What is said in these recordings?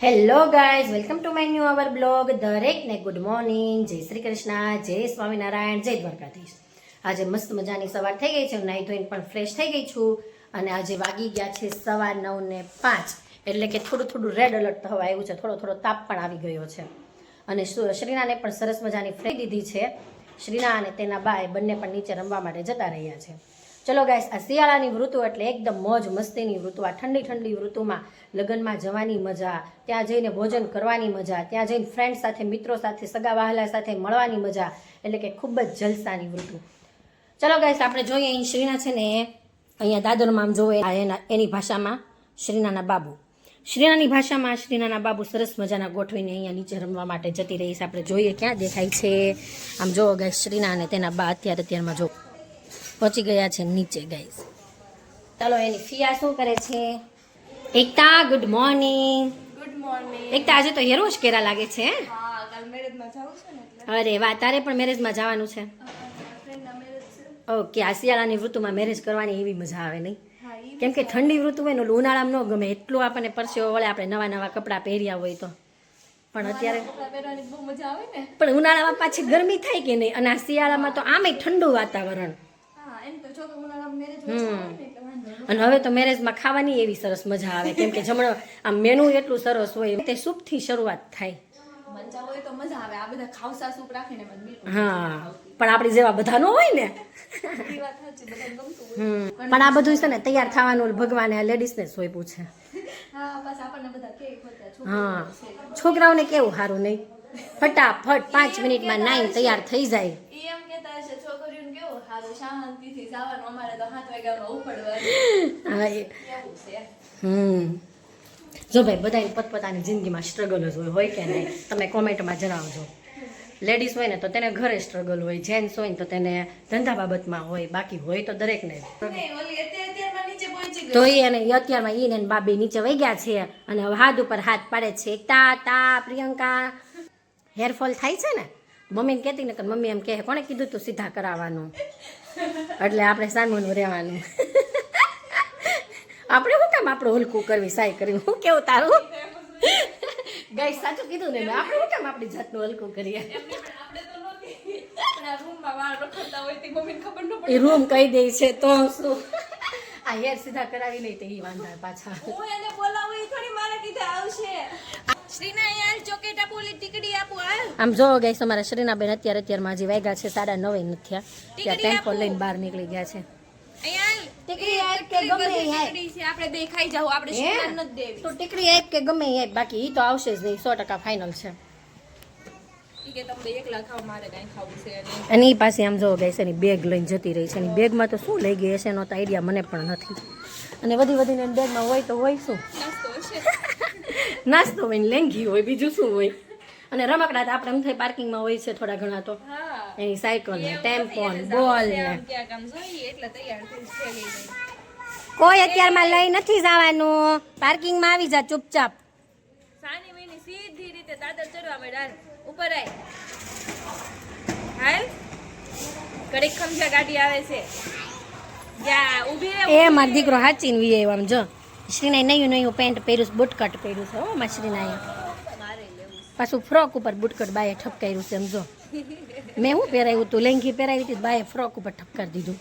Hello guys, welcome to my new hour blog. દરેકને good morning, જય શ્રી કૃષ્ણ, જય સ્વામિનારાયણ, જય દ્વારકાધીશ. આજે મસ્ત મજાની સવાર થઈ ગઈ છે. નાહી ધોઈને પણ ફ્રેશ થઈ ગઈ છું અને આજે વાગી ગયા છે 9:05, એટલે કે થોડું રેડ એલર્ટ થવા આવ્યું છે. થોડો તાપ પણ આવી ગયો છે અને શ્રીનાને પણ સરસ મજાની ફ્રી દીધી છે. શ્રીના અને તેના બાય બંને પણ નીચે રમવા માટે જતા રહ્યા છે. ચલો ગાઈસ, આ શિયાળાની ઋતુ એટલે એકદમ મોજ મસ્તીની ઋતુ. આ ઠંડી ઋતુમાં લગ્નમાં જવાની મજા, ત્યાં જઈને ભોજન કરવાની મજા, ત્યાં જઈને ફ્રેન્ડ સાથે, મિત્રો સાથે, સગા વહાલા સાથે મળવાની મજા, એટલે કે ખૂબ જ જલસાની ઋતુ. ચલો ગાઈસ, આપણે જોઈએ અહીં શ્રીના છે ને અહીંયા દાદરમાં આમ જોવે એની ભાષામાં શ્રીનાના બાબુ, શ્રીનાની ભાષામાં શ્રીનાના બાબુ સરસ મજાના ગોઠવીને અહીંયા નીચે રમવા માટે જતી રહી છે. આપણે જોઈએ ક્યાં દેખાય છે. આમ જોવો ગાઈસ, શ્રીના અને તેના બા અત્યારમાં જો પહોંચી ગયા છે નીચે ગાઈસ. ચાલો, એની ફિયા શું કરે છે? Ekta, good morning. Good morning. Ekta, આજે તો હેરો જ કેરા લાગે છે. હા, કાલ મેરેજમાં જાવું છે ને એટલે. અરે વાહ, તારે પણ મેરેજમાં જવાનું છે? ફ્રેન્ડના મેરેજ છે. ઓકે, આ શિયાળાની ઋતુમાં મેરેજ કરવાની એવી મજા આવે નહીં? હા, ઈ કેમ કે ઠંડી ઋતુ હોય ને ઉનાળામાં ન ગમે એટલું આપણને પરસેવો વળે, આપણે નવા કપડાં પહેર્યા હોય તો. પણ અત્યારે કપડાં પહેરવાની બહુ મજા આવે ને. પણ ઉનાળામાં પાછી ગરમી થાય કે નહીં, અને આ શિયાળામાં તો આમેય ઠંડુ વાતાવરણ. હા, એમ તો જો કે ઉનાળામાં મેરેજ હોય ને એટલે વાંધો નહીં. અને હવે તો મેરેજમાં ખાવાની એવી સરસ મજા આવે, કેમ કે જમણો આમ મેનુ એટલું સરસ હોય. તે સૂપથી શરૂઆત થાય. મજા હોય તો મજા આવે. આ બધા ખાવસા સૂપ રાખીને મને બિલકુલ હા, પણ આપણી જેવા બધા નો હોય ને. ઈ વાત સાચી, બધાને ગમતું હોય. પણ આ બધું છે ને તૈયાર થવાનું ભગવાને આ લેડીઝને જ સોંપ્યું છે. હા, બસ આપણને બધા કે ખોટા હા, છોકરા છે. છોકરાઓને કેવું સારું નહીં, ફટાફટ 5 મિનિટમાં નાઈને તૈયાર થઈ જાય. ઈ એમ કહેતા હશે છોકરીઓને કેવું સારું શાંતિથી જવાનું, અમારે તો 7 વાગ્યામાં ઉપડવાનું. હા, એવું છે. જો ભાઈ, બધાની પોતપોતાની જિંદગીમાં સ્ટ્રગલ જ હોય કે નહીં? તમે કોમેન્ટમાં જણાવજો. લેડીઝ હોય ને તો તેને ઘરે સ્ટ્રગલ હોય, જેન્ટ્સ હોય ને તો તેને ધંધા બાબતમાં હોય, બાકી હોય તો દરેકને. નહીં, ઓલી અત્યારમાં નીચે પહોંચી ગઈ. તો એને અત્યારમાં ઈને ને બાબી નીચે વહી ગયા છે અને હવે હાથ ઉપર હાથ પાડે છે. તા પ્રિયંકા, હેરફોલ થાય છે ને, મમ્મીને કહેતી ને કે મમ્મી એમ કહે, કોણે કીધું તું સીધા કરાવવાનું? એટલે આપણે સાનમુનું રહેવાનું. આપણે શું કામ આપણું હલકું કરવી, સાય કરવી? શું કેવું તારું? ગાઈસ, સાચું કીધું ને, આપણે શું કામ આપણી જાતનું હલકું કરીએ? આપણે તો નહોતી. પણ આ રૂમમાં વાળ રખડતા હોય તે મમ્મીને ખબર ન પડે. એ રૂમ કહી દે છે તો શું? આ હેર સીધા કરાવી નહીં તો એ વાંધા પાછા. હું એને બોલાવું ઈ થોડી મારા કીધે આવશે. શ્રીના યાર ચોકેટ આપો, ઓલી ટીકડી આપો. હાલ આમ જો ગાઈસ, અમારા શ્રીનાબેન અત્યારમાં હજી વાગ્યા છે 9:30 નથી થયા, ત્યાં ટેમ્પો લઈને બહાર નીકળી ગયા છે. અહીંયા ટીકડી આપ કે ગમે એ આપ. ટીકડી છે, આપણે બે ખાઈ જાવ. આપણે શ્રીના નથી દેવી. તો ટીકડી આપ કે ગમે એ આપ, બાકી ઈ તો આવશે જ નહીં, 100% ફાઇનલ છે. ઈ કે તમે એકલા ખાવ, મારે કાંઈ ખાવું છે નહીં. અને ઈ પાસે આમ જો ગાઈસ, એની બેગ લઈને જતી રહી છે. એની બેગમાં તો શું લઈ ગઈ હશે એનો તો આઈડિયા મને પણ નથી. અને વધીને એની બેગમાં હોય તો હોય શું? નાસ્તો હશે. નાસ્તો હોય ને લેંઘી હોય, બીજું શું હોય? અને રમકડા તો આપણે એમ થાય પાર્કિંગમાં હોય છે થોડા ઘણા, તો હા, એની સાયકલ ને ટેમ્પો ને બોલ ને. આમ ક્યાંક આમ જોઈએ એટલે તૈયાર થઈ છેલી નહીં. કોઈ અત્યારમાં લઈ નથી જવાનું, પાર્કિંગમાં આવી જા ચૂપચાપ. સાની મીની સીધી રીતે દાદર ચડવા માંડ. ઉપર આય. હાલ. કડીક ખમજા ગાડી આવે છે. જા ઊભી રહે. એ મારો દીકરો હાચીને વી આવ્યો. આમ જો શ્રીનાએ નયું પેન્ટ પહેર્યું છે, બુટકટ પહેર્યું છે. હો મારા શ્રીનાએ મારે લેવું. પાછું ફ્રોક ઉપર બુટકટ બાએ ઠપકાર્યું છે. એમ જો મેં શું પહેરાવ્યું તું, લેંઘી પહેરાવી હતી, બાએ ફ્રોક ઉપર ઠપકારી દીધું.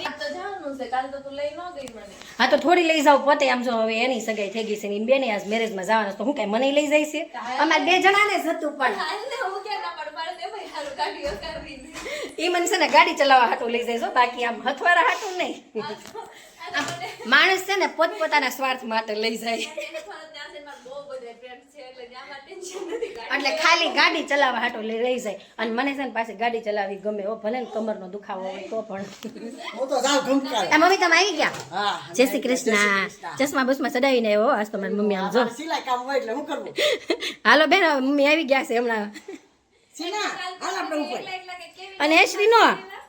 આ તો જવાનું છે, કાલ તો તું લઈ ન ગઈ મને. હા, તો થોડી લઈ જાવ પોતે. આમ જો હવે એની સગાઈ થઈ ગઈ છે ને બેને આજ મેરેજમાં જવાનું, તો હું કઈ મને લઈ જાય છે? અમારે 2 જણાને જ હતું. પણ હાલ ને હું ક્યાં ના પાડું, મારે તે ભાઈ હારું ગાડીઓ કરવી છે. એ મને છે ને ગાડી ચલાવવા હાટું લઈ જાય છો, બાકી આમ હથવારા હાટું નહીં. માણસ છે ને પોતપોતાના સ્વાર્થ માટે લઈ જાય, એને ફરજ ત્યાં છે, મારા બહુ બધા friends છે એટલે ત્યાં ટેન્શન નથી. એટલે ખાલી ગાડી ચલાવવા હાટું લઈ જાય. અને મને છે ને પાછી ગાડી ચલાવવી ગમે. હો, ભલે ને કમરનો દુખાવો હોય તો પણ. હું તો જાઉં ઘૂમકાર. એ મમ્મી તમે આવી ગયા? હા. જય શ્રી કૃષ્ણ. ચશ્મા બસમાં ચડાવીને આવ્યો. આજ તો મારી મમ્મી આમ જો. મારે સિલાઈ કામ હોય એટલે હું કરવું? હાલો બેન, હવે મમ્મી આવી ગયા છે હમણાં. સીના, હાલ આપણે ઉપર. એકલા કે કેવી અને એ શ્રીનો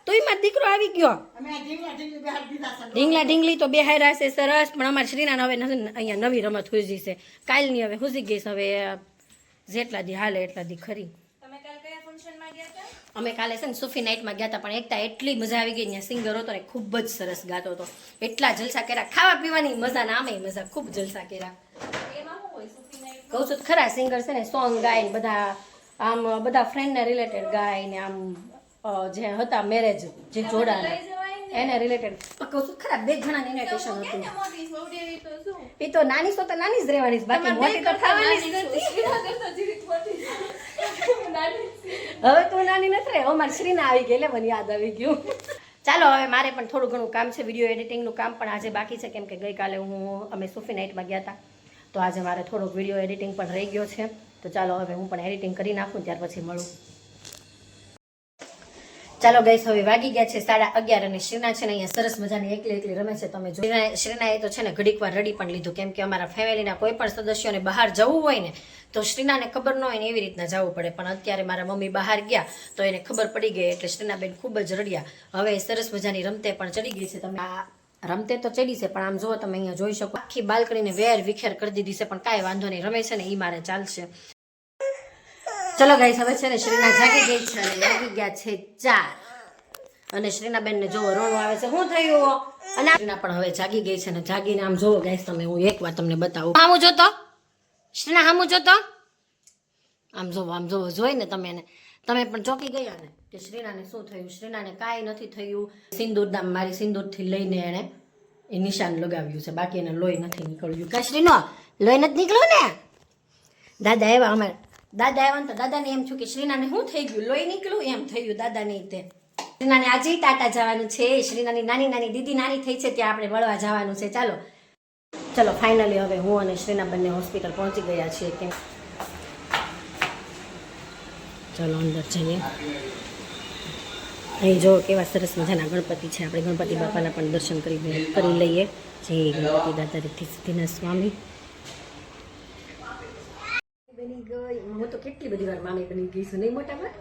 તોય મારો દીકરો આવી ગયો. અમે આ ઢીંગલા બેહાડી દીધા છે. ઢીંગલી તો બેહાર્યા છે સરસ, પણ અમારા શ્રીના હવે અહીંયા નવી રમત હુજી છે. કાલની હવે હુજી ગઈ છે. હવે જેટલા દી હાલે એટલા દી ખરી. તમે કાલ કયા ફંક્શનમાં ગયા હતા? અમે કાલે છે ને સુફી નાઇટમાં ગયા હતા, પણ એકતા એટલી મજા આવી ગઈ. ત્યાં સિંગર હતો ને ખૂબ જ સરસ ગાતો હતો. એટલા જલસા કર્યા, ખાવા પીવાની મજા ને આમે મજા, ખૂબ જલસા કર્યા. એમાં શું હોય સુફી નાઈટ? કહું છું તો ખરા સિંગર છે ને સોંગ ગાય ને બધા આમ બધા ફ્રેન્ડને રિલેટેડ ગાય ને આમ જે હતા મેરેજ જે જોડાના એને રિલેટેડ કહું છું ખરા 2 જણાની ઇન્વિટેશન હતું મોટી સૌદેવી તો શું એ તો નાની તો નાની જ રહેવાની છે, બાકી મોટી તો થવાની જ નથી. હવે તું નાની નથી રે, અમારી શ્રીના આવી ગઈ, એટલે મને યાદ આવી ગયું. ચાલો હવે મારે પણ થોડું ઘણું કામ છે, વિડીયો એડિટિંગનું કામ પણ આજે બાકી છે, કેમ કે ગઈકાલે અમે સુફી નાઇટમાં ગયા હતા, તો આજે મારે થોડોક વિડીયો એડિટિંગ પણ રહી ગયો છે. તો ચાલો હવે હું પણ એડિટિંગ કરી નાખું, ત્યાર પછી મળું. ચાલો ગાઈસ, હવે વાગી ગયા છે 11:30 અને શ્રીના છે ને અહીંયા સરસ મજાની એકલી રમે છે. તમે જો શ્રીનાએ તો છે ને ઘડીક વાર રડી પણ લીધું, કેમ કે અમારા ફેમિલીના કોઈ પણ સદસ્યોને બહાર જવું હોય ને તો શ્રીનાને ખબર ન હોય ને એવી રીતના જવું પડે, પણ અત્યારે મારા મમ્મી બહાર ગયા તો એને ખબર પડી ગઈ, એટલે શ્રીનાબેન ખૂબ જ રડ્યા. હવે સરસ મજાની રમતે પણ ચડી ગઈ છે. તમે આ રમતે તો ચડી છે, પણ આમ જુઓ તમે અહીંયા જોઈ શકો આખી બાલ્કનીને વેર વિખેર કરી દીધી છે, પણ કાંઈ વાંધો નહીં, રમે છે ને એ મારે ચાલશે. ચલો ગાઈસ, હવે છે ને શ્રીના જાગી ગઈ છે અને લાગી ગયા છે 4 અને શ્રીનાબેન ને જોવો રોણું આવે છે, શું થયું? અને શ્રીના પણ હવે જાગી ગઈ છે ને જાગીને આમ જોવો ગાઈસ, તમે હું એક વાર તમને બતાવું. હામું જોતો શ્રીના, હામું જોતો, આમ જોવો જોઈને તમે પણ ચોકી ગયા ને કે શ્રીનાને શું થયું. શ્રીનાને કાંઈ નથી થયું. સિંદૂરદામ મારી સિંદૂરથી લઈને એને એ નિશાન લગાવ્યું છે, બાકી એને લોહી નથી નીકળ્યું. કા શ્રીનો લોહી નથી નીકળ્યું ને? દાદા આવ્યા, અમારે દાદા આવ્યા ને તો દાદાને એમ થયું કે શ્રીનાને શું થઈ ગયું, લોહી નીકળ્યું એમ થયું દાદાને. તે શ્રીનાને આજે ટાટા જવાનું છે, શ્રીનાની નાની દીદી નાની થઈ છે ત્યાં આપણે મળવા જવાનું છે. ચલો ફાઇનલી હવે હું અને શ્રીના બંને હોસ્પિટલ પહોંચી ગયા છીએ. કેમ ચલો અંદર જઈએ. અહીં જો કેવા સરસ મજાના ગણપતિ છે, આપણે ગણપતિ બાપાના પણ દર્શન કરી લઈએ. જય ગણપતિ દાદા સિદ્ધિના સ્વામી. બની ગઈ હું તો કેટલી બધી વાર મામી બની ગઈ છું, નહીં મોટા ભાઈ?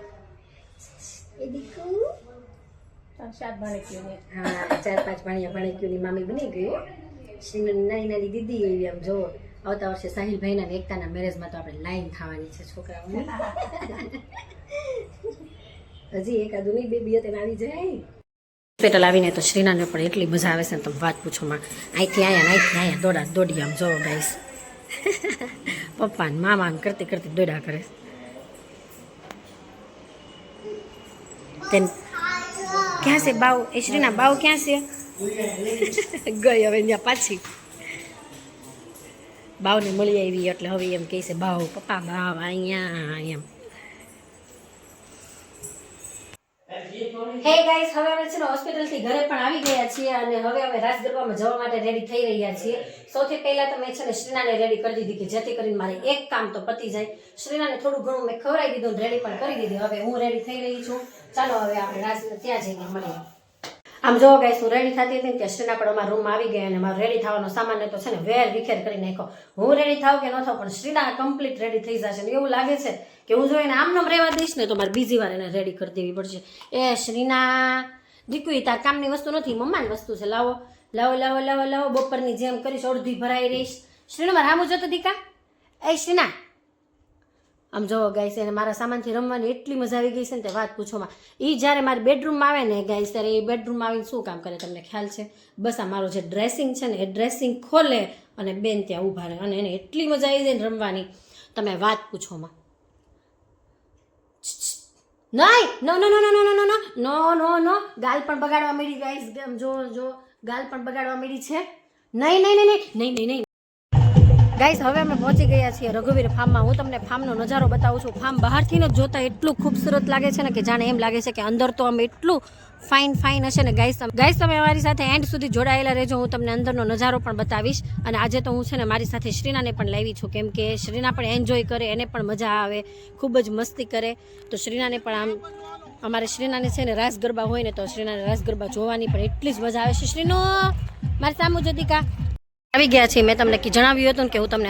એ દીકુ 4 ભાણિયા ભાણેકીઓની મામી બની ગઈ. નાની દીદી એવી આમ જો આવતા વર્ષે સાહિલભાઈના ને એકતાના મેરેજમાં તો આપણે લાઈન થવાની છે છોકરાઓની. હજી એકાદું નહીં બેબી હતી આવી જાય. હોસ્પિટલ આવીને તો શ્રીનાને પણ એટલી મજા આવે છે ને તમે વાત પૂછો માં. અહીંથી અહીંયા દોડી આમ જોવો ગાઈસ. પપ્પા ને મામા કરતી દોડ્યા કરે. ક્યાં છે બાવ? એ શ્રીના બાવ ક્યાં છે? ગઈ હવે ત્યાં પાછી બાવને મળી આવી, એટલે હવે એમ કહે છે બાવ પપ્પા બાવ અહીંયા એમ. હે ગાઈસ, હવે અમે છે ને હોસ્પિટલથી ઘરે પણ આવી ગયા છીએ અને હવે અમે રાસ ગરબામાં જવા માટે રેડી થઈ રહ્યા છીએ. સૌથી પહેલા તો મેં છે ને શ્રીનાને રેડી કરી દીધી કે જેથી કરીને મારે એક કામ તો પતી જાય. શ્રીનાને થોડું ઘણું મેં ખવડાવી દીધું, રેડી પણ કરી દીધી. હવે હું રેડી થઈ રહી છું. ચાલો હવે આપણે રાસ ત્યાં જઈને મળીએ. આમ જો ગાઈસ, હું રેડી થતી હતી કે શ્રીના પણ અમારા રૂમમાં આવી ગયા અને મારો રેડી થવાનો સામાન તો છે ને વેર વિખેર કરી નાખ્યો. હું રેડી થાવ કે ન થાવ પણ શ્રીના કમ્પ્લીટ રેડી થઈ જશે ને એવું લાગે છે કે હું જો એને આમનામ રહેવા દઈશ ને તો મારે બીજી વાર એને રેડી કરી દેવી પડશે. એ શ્રીના દીકુ, તાર કામની વસ્તુ નથી, મમ્માની વસ્તુ છે. લાવો બપોરની જેમ કરીશ, અડધી ભરાઈ રહીશ. શ્રીના મારે આમ જોતો દીકા. એ શ્રીના આમ જોવો ગાઈસ, એને મારા સામાનથી રમવાની એટલી મજા આવી ગઈ છે ને તે વાત પૂછોમાં. એ જ્યારે મારી બેડરૂમમાં આવે ને ગાઈસ, ત્યારે એ બેડરૂમમાં આવીને શું કામ કરે તમને ખ્યાલ છે? બસ આ મારો જે ડ્રેસિંગ છે ને એ ડ્રેસિંગ ખોલે અને બેન ત્યાં ઊભા રહે અને એને એટલી મજા આવી જાય ને રમવાની તમે વાત પૂછોમાં. નહીં, નો ગાલ પણ બગાડવા મળી ગાઈસ. જો ગાલ પણ બગાડવા મળી છે. નહીં ગાઈસ, હવે અમે પહોંચી ગયા છીએ રઘુવીર ફાર્મમાં. હું તમને ફાર્મનો નજારો બતાવું છું. ફાર્મ બહારથી જ જોતા એટલું ખૂબસૂરત લાગે છે ને કે જાણે એમ લાગે છે કે અંદર તો અમે એટલું ફાઇન હશે ને. ગાઈસ તમે અમારી સાથે એન્ડ સુધી જોડાયેલા રહેજો. હું તમને અંદરનો નજારો પણ બતાવીશ. અને આજે તો હું છે ને મારી સાથે શ્રીનાને પણ લાવી છું, કેમ કે શ્રીના પણ એન્જોય કરે, એને પણ મજા આવે, ખૂબ જ મસ્તી કરે. તો શ્રીનાને પણ આમ અમારે શ્રીનાને છે ને રાસ ગરબા હોય ને તો શ્રીનાને રાસ ગરબા જોવાની પણ એટલી જ મજા આવે છે. શ્રીનો મારી સામુ જતિકા આવી ગયા છીએ. મેં તમને જણાવ્યું હતું કે હું તમને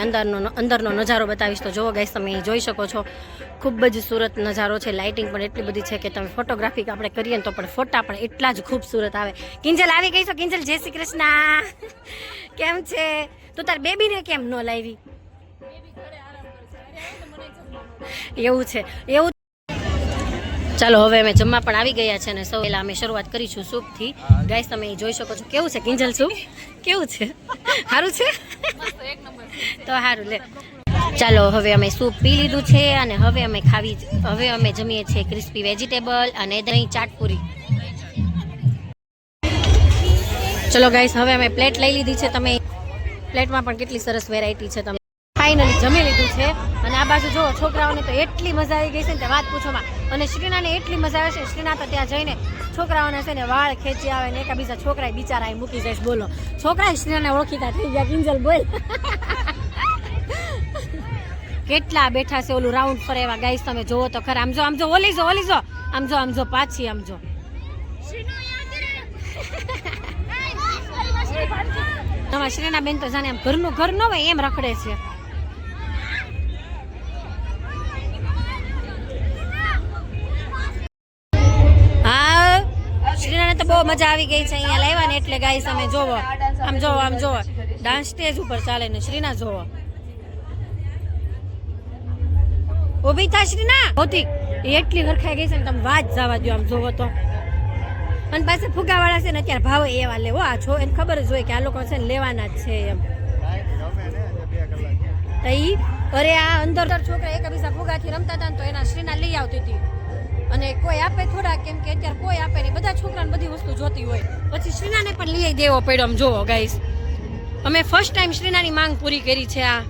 અંદરનો નજારો બતાવીશ. તો જુઓ ગાઈસ, તમે જોઈ શકો છો ખૂબ જ સુરત નજારો છે. લાઇટિંગ પણ એટલી બધી છે કે તમે ફોટોગ્રાફી આપણે કરીએ ને તો પણ ફોટા પણ એટલા જ ખૂબસૂરત આવે. કિંજલ આવી ગઈ છો? કિંજલ જય શ્રી કૃષ્ણ, કેમ છે? તું તાર બેબીને કેમ ન લાવી? એવું છે એવું. ચાલો હવે અમે જમવા પણ આવી ગયા છે અને સૌ પહેલા અમે શરૂઆત કરીશું સૂપથી. ગાઈસ તમે જોઈ શકો છો કેવું છે કિંજલ સૂપ? કેવું છે? સારું છે? તો સારું લે. ચાલો હવે અમે સૂપ પી લીધું છે અને હવે અમે જમીએ છીએ ક્રિસ્પી વેજીટેબલ અને દહીં ચાટપુરી. ચલો ગાઈસ, હવે અમે પ્લેટ લઈ લીધી છે. તમે પ્લેટમાં પણ કેટલી સરસ વેરાયટી છે. તમે ફાઇનલી જમી લીધું છે અને આ બાજુ જો છોકરાઓને તો એટલી મજા આવી ગઈ છે ને તે વાત પૂછોમાં. અને શ્રીનાને એટલી મજા આવે છે. શ્રીના તો ત્યાં જઈને છોકરાઓને છે ને વાળ ખેંચી આવે ને એકાબીજા છોકરા બિચારા મૂકી જાય. બોલો, છોકરા શ્રીનાને ઓળખીતા થઈ ગયા. કિંજલ બોલ. કેટલા બેઠા છે ઓલું રાઉન્ડ ફરે એવા. ગાઈસ તમે જોવો તો ખરા. આમ જો ઓલી જો આમ જો પાછી આમ જો. તમારા શ્રીના બેન તો જાણે આમ ઘરનું ઘર ન હોય એમ રખડે છે. હા, શ્રીનાને તો બહુ મજા આવી ગઈ છે અહીંયા લાવ્યા ને એટલે. ગાઈસ અમે જોવો, આમ જોવો ડાન્સ સ્ટેજ ઉપર ચાલે ને શ્રીના જોવો. ઊભી થા શ્રીના. ભૌતિક એટલી હરખાઈ ગઈ છે ને તમે વાત જવા દો. આમ જોવો તો. અને પાસે ફુગાવાળા છે ને અત્યારે ભાવ એવા લેવો. આ છો એને ખબર જ હોય કે આ લોકો છે ને લેવાના જ છે એમ. અરે આ અંદર છોકરા એકબીજા ફુગાથી રમતા હતા ને તો એના શ્રીના લઈ આવતી હતી. અને કોઈ આપે થોડા, કેમ કે અત્યારે કોઈ આપે નહીં. બધા છોકરાને બધી વસ્તુ જોતી હોય. પછી શ્રીનાને પણ લઈ દેવો પડ્યો. આમ જોવો ગાઈસ, અમે ફર્સ્ટ ટાઈમ શ્રીનાની માંગ પૂરી કરી છે. આ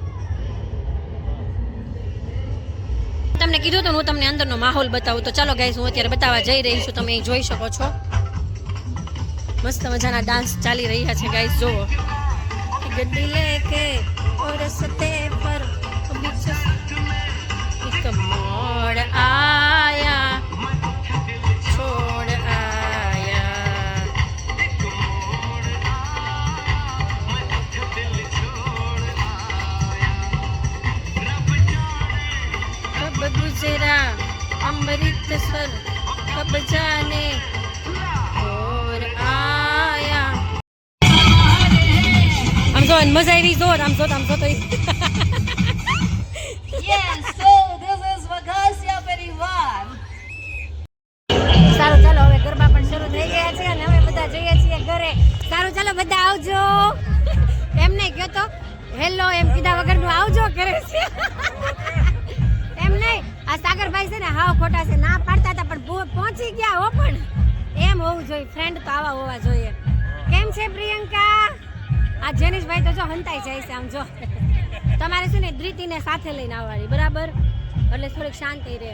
તમને કીધું તો હું તમને અંદરનો માહોલ બતાવું. તો ચાલો ગાઈસ, હું અત્યારે બતાવવા જઈ રહી છું. તમે અહીં જોઈ શકો છો મસ્ત મજાના ડાન્સ ચાલી રહ્યા છે. ગાઈસ જોવો. ગड्डी लेके और रस्ते पर बीच एक मोड़ आया छोड़ आया कब गुजरा अमृतसर कब जाने और आया. આમ જો મજા આવી. જો આમ જો તો Yes, so this is Vagasia પરિવાર. સારું ચાલો, હવે ગરબા પણ શરૂ થઈ ગયા છે અને હવે બધા જઈએ છીએ ઘરે. સારું ચાલો બધા આવજો. એમ નહીં કહો તો હેલો એમ કીધા વગરનું આવજો ઘરે છે. એમ નહીં, આ સાગરભાઈ છે ને હાવ ખોટા છે. ના પાડતા હતા પણ પહોંચી ગયા હો. પણ એમ હોવું જોઈએ. ફ્રેન્ડ તો આવા હોવા જોઈએ. કેમ છે પ્રિયંકા? આ જેનિશભાઈ તો જો હંતાઈ જાય છે. આમ જો તમારે છે ને ધ્રિતીને સાથે લઈને આવવાની, બરાબર? એટલે થોડીક શાંતિ રહે.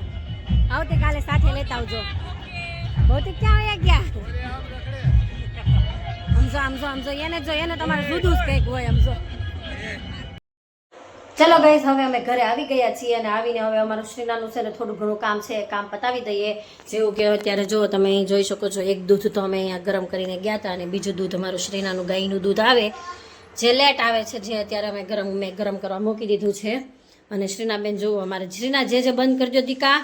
આવતીકાલે સાથે લેતા આવજો. ભૌતિક ક્યાં વયા ગયા? આમ જો એને તમારે જુદું જ કંઈક હોય. આમ જો. ચલો ગાઈસ, હવે અમે ઘરે આવી ગયા છીએ અને આવીને હવે અમારું શ્રીનાનું છે ને થોડું ઘણું કામ છે, કામ પતાવી દઈએ. જેવું કે અત્યારે જો તમે અહીં જોઈ શકો છો, એક દૂધ તો અમે અહીંયા ગરમ કરીને ગયા હતા અને બીજું દૂધ અમારું શ્રીનાનું ગાયનું દૂધ આવે જે લેટ આવે છે, જે અત્યારે મેં ગરમ કરવા મૂકી દીધું છે. અને શ્રીનાબેન જુઓ, અમારે શ્રીના જે બંધ કરી દો દીકા,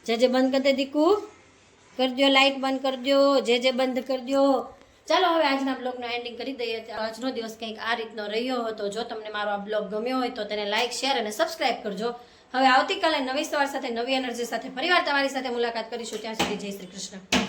જે બંધ કરી દે દીકુ, કરી દો લાઇટ બંધ કરી દો, જે બંધ કરી દો. ચાલો હવે આજના બ્લોગનો એન્ડિંગ કરી દઈએ. આજનો દિવસ કંઈક આ રીતનો રહ્યો હતો. જો તમને મારો આ બ્લોગ ગમ્યો હોય તો તેને લાઇક, શેર અને સબસ્ક્રાઇબ કરજો. હવે આવતીકાલે નવી સવાર સાથે નવી એનર્જી સાથે ફરીવાર તમારી સાથે મુલાકાત કરીશું. ત્યાં સુધી જય શ્રી કૃષ્ણ.